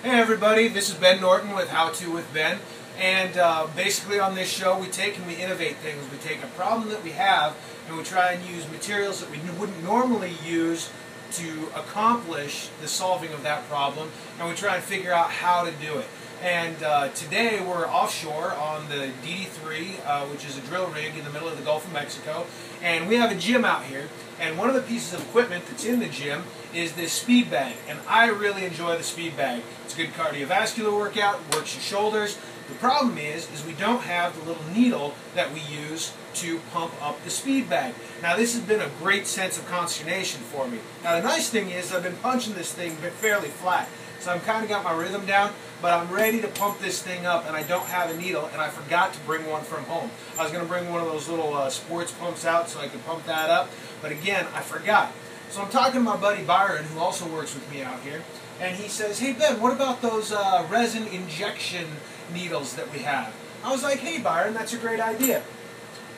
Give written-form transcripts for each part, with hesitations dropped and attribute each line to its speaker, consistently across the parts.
Speaker 1: Hey everybody, this is Ben Norton with How To with Ben, and basically on this show we take and we innovate things. We take a problem that we have and we try and use materials that we wouldn't normally use to accomplish the solving of that problem, and we try and figure out how to do it. And today we're offshore on the DD3, which is a drill rig in the middle of the Gulf of Mexico, and we have a gym out here, and one of the pieces of equipment that's in the gym is this speed bag, and I really enjoy the speed bag. It's a good cardiovascular workout, works your shoulders. The problem is we don't have the little needle that we use to pump up the speed bag. Now this has been a great sense of consternation for me. Now the nice thing is I've been punching this thing fairly flat, so I've kind of got my rhythm down, but I'm ready to pump this thing up and I don't have a needle, and I forgot to bring one from home. I was going to bring one of those little sports pumps out so I could pump that up, but again, I forgot. So I'm talking to my buddy Byron, who also works with me out here, and he says, "Hey Ben, what about those resin injection needles that we have?" I was like, "Hey Byron, that's a great idea."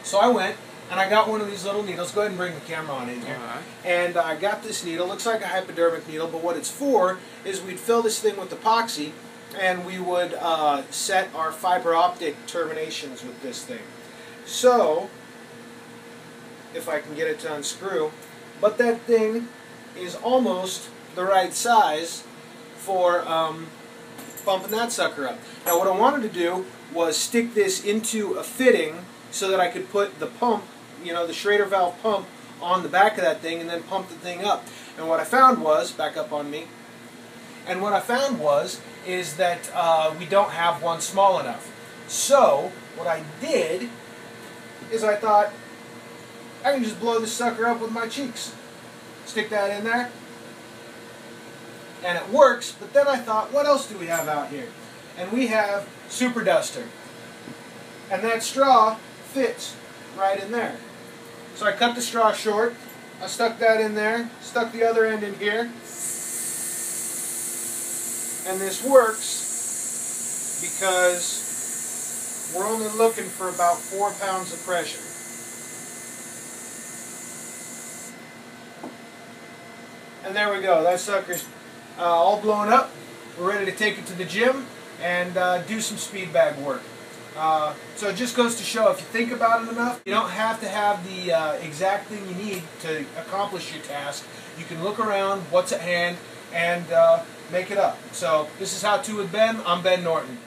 Speaker 1: So I went and I got one of these little needles. Go ahead and bring the camera on in here. And I got this needle. Looks like a hypodermic needle, but what it's for is we'd fill this thing with epoxy, and we would set our fiber optic terminations with this thing. So, if I can get it to unscrew, but that thing is almost the right size for bumping that sucker up. Now what I wanted to do was stick this into a fitting so that I could put the pump, you know, the Schrader valve pump, on the back of that thing and then pump the thing up. And what I found was, back up on me, and what I found was is that we don't have one small enough. So what I did is I thought, I can just blow this sucker up with my cheeks. Stick that in there, and it works. But then I thought, what else do we have out here? And we have Super Duster, and that straw fits right in there. So I cut the straw short, I stuck that in there, stuck the other end in here, and this works because we're only looking for about 4 pounds of pressure. And there we go, that sucker's all blown up. We're ready to take it to the gym and do some speed bag work. So it just goes to show, if you think about it enough, you don't have to have the exact thing you need to accomplish your task. You can look around, what's at hand, and make it up. So this is How To with Ben. I'm Ben Norton.